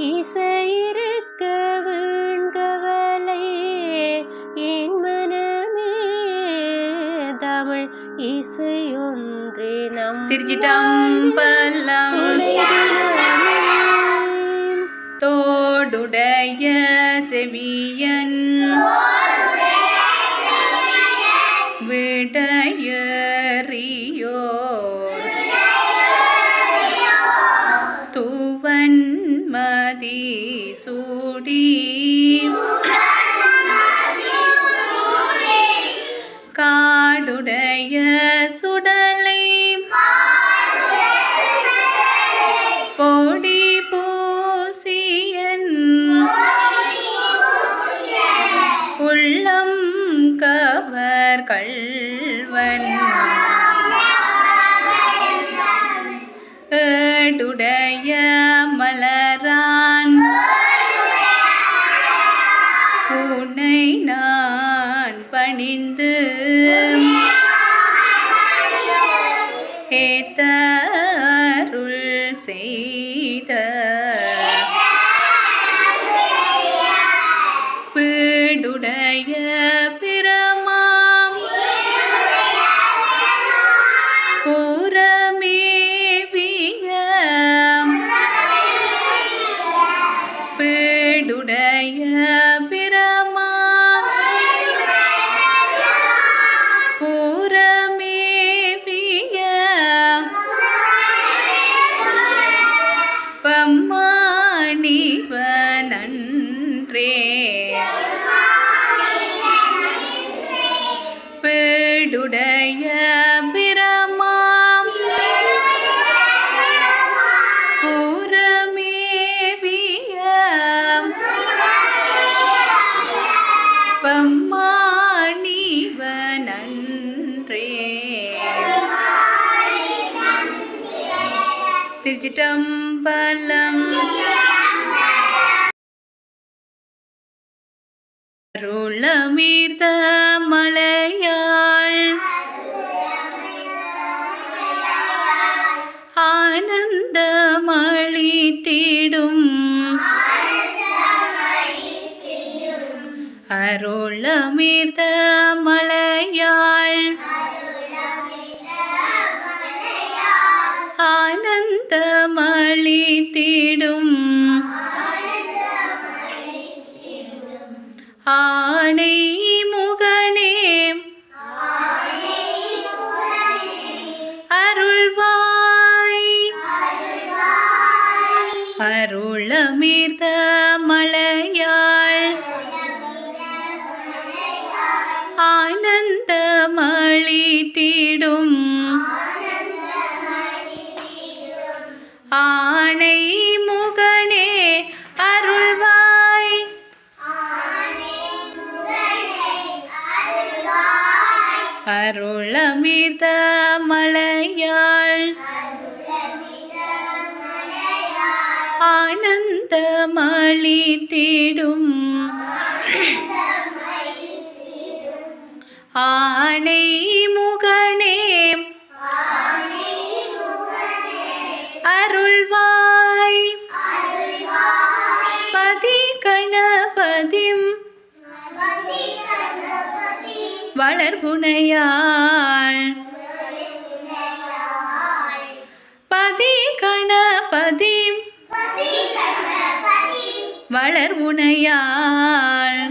இசையிருக்க வீண்கவலை என் மனமே தமிழ் இசையொன்றே நம் திருச்சிற்றம்பலம். தோடுடைய செவியன் விடையறியோர் தூவன் மதி சூடி காடுடைய சுடலை பொடி பூசியன் உள்ளம் கவர் கள்வன் ஏடுடைய மலரான் உன்னை நான் பணிந்து ஏத்தருள் செய்த பீடுடைய பிரமாம் புறமேவிய பீடுடைய பிரமாம் புறமேவிய பம்மாணிவனன்றே பீடுடைய பிரமாம் புறமேவிய பம்மாணிவனன்றே. திருச்சிற்றம்பலம். அருளமீர்த்த மலையாள் ஆனந்தமளித்திடும் அருளமீர்த்த மலையாள் ஆனந்தமளித்திடும் ஆனை முகனே அருள்வாய் அருளமீர்த்த மலையாள் ஆனந்தமளித்திடும் ஆனை முகனே அருள்வாய் அருளமீர்த்த மலையாள் ஆனந்தமளித்திடும் ஆனை முகனே அருள்வாய் பதி கணபதிம் வளர்புனையாள் பதி கணபதிம் வளர்புனையாள்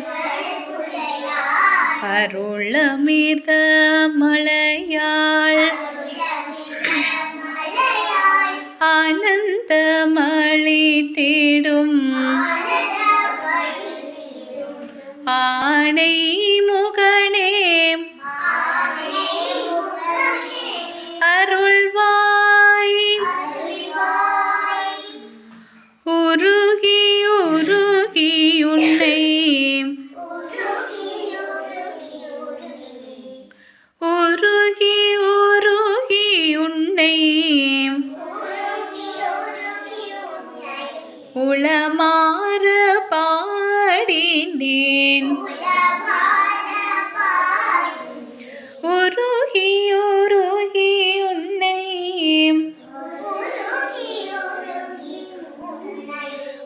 அருளமீர்த்த மலையாள் ஆனந்தமளித்திடும் ஆனை முகனே அருள்வாய் உருகி உருகி உன்னை உருகி உருகி உன்னை உளமாற பாடினேன் உருகி உருகி உன்னை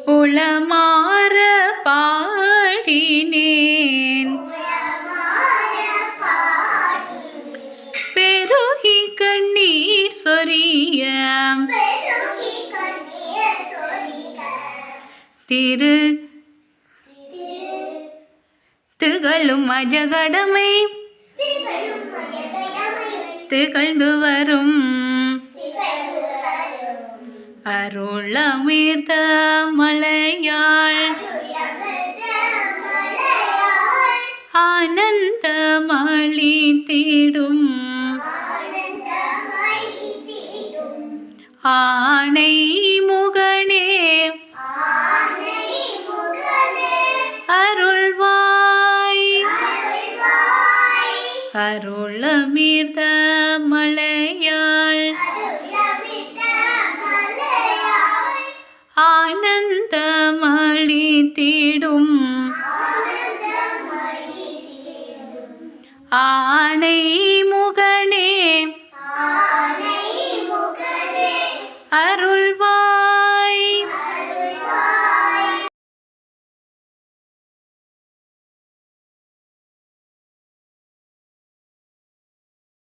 உளமாற பாடினேன் பெருகி கண்ணீர் சொரிய திரு திகழும் அஜகடமை திகழ்ந்து வரும் அருளமிர்த மலையாள் ஆனந்தமளி தீடும் ஆனை முகனே அருள்வாய் அருளமிர்த மலையாள் ஆனந்தமளி தீடும் ஆனை முகனே அருள்வாய்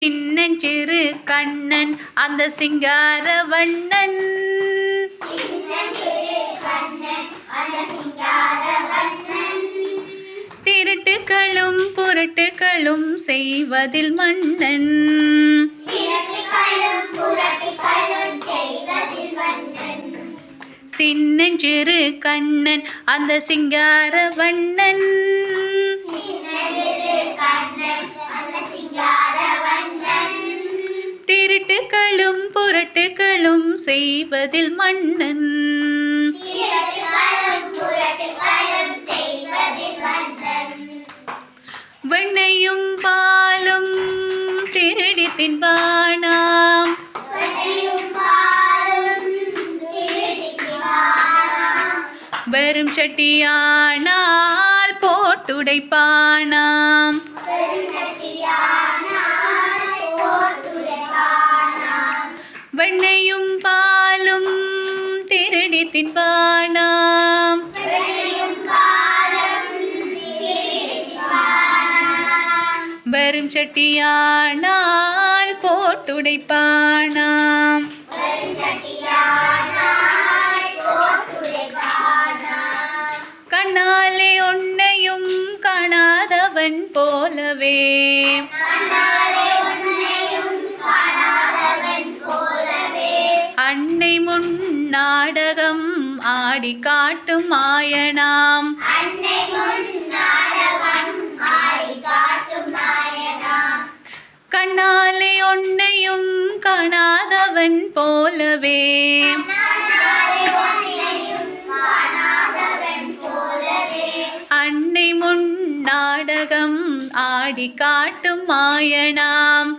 சின்னஞ்சிறு கண்ணன் அந்த சிங்கார வண்ணன் திருட்டுகளும் புரட்டுகளும் செய்வதில் மன்னன் சின்னஞ்சிறு கண்ணன் அந்த சிங்கார வண்ணன் திருட்டுகளும் புரட்டுகளும் செய்வதில் மன்னன் வெண்ணையும் பாலும் திருடி தின்பானாம் வெறும் சட்டியானால் போட்டுடைப்பானாம் வெண்ணையும் பாலும் திருடி தின்பானாம் வெறும் சட்டியானால் போட்டுடைப்பானாம் கண்ணாலே உன்னையும் காணாதவன் போலவே அன்னை முன் நாடகம் ஆடி காட்டும் மாயனாம் கண்ணாலே உன்னையும் காணாதவன் போலவே அன்னை முன் நாடகம் ஆடி காட்டும் மாயனாம்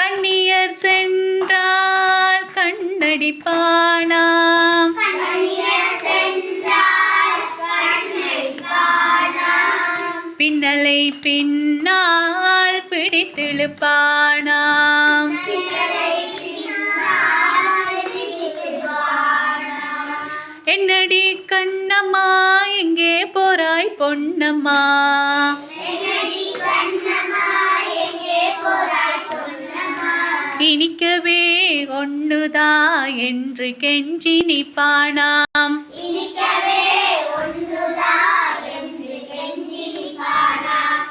கண்ணியர் சென்றால் கண்ணடிப்பானாம் பின்னலை பின்னால் பிடித்திழுப்பானாம் என்னடி கண்ணம்மா எங்கே போறாய் பொன்னம்மா இனிக்கவே ஒண்ணுதா என்று கெஞ்சி நிப்பானாம்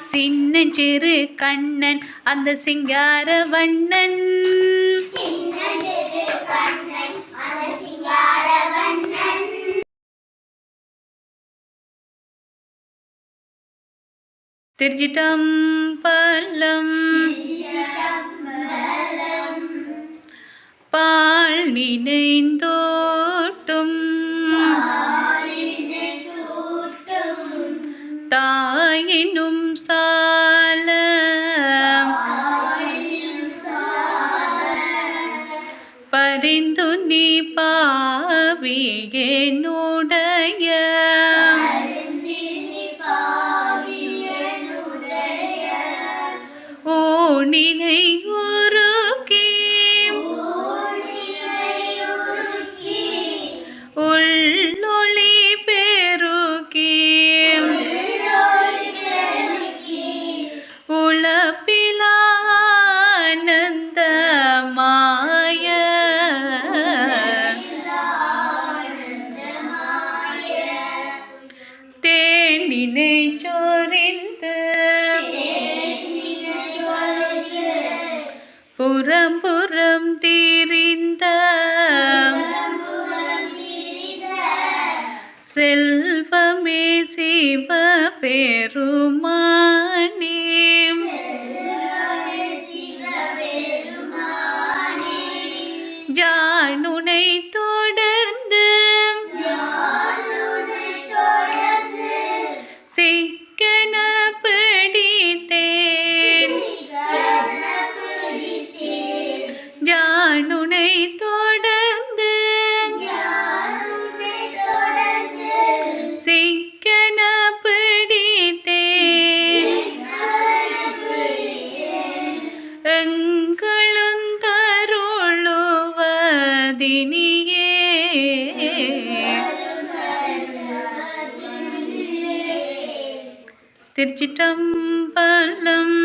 சின்னஞ்சிறு கண்ணன் அந்த சிங்கார வண்ணன் திருச்சிட்டம்பலம் பால் நினைந்தோட்டும் தாயினும் சால பரிந்து நீ பாவியனுடைய ஊனிலை உருகி புறம் திரிந்த செல்வமே சிவ பெருமானே ஜானுனை தொடர்ந்து சிக்கன பிடித்தேன் ஜானுனை தொடர்ந்து சிக்கன பிடித்தேன் எங்களும் தருளுவதினியே திருச்சிற்றம்பலம்.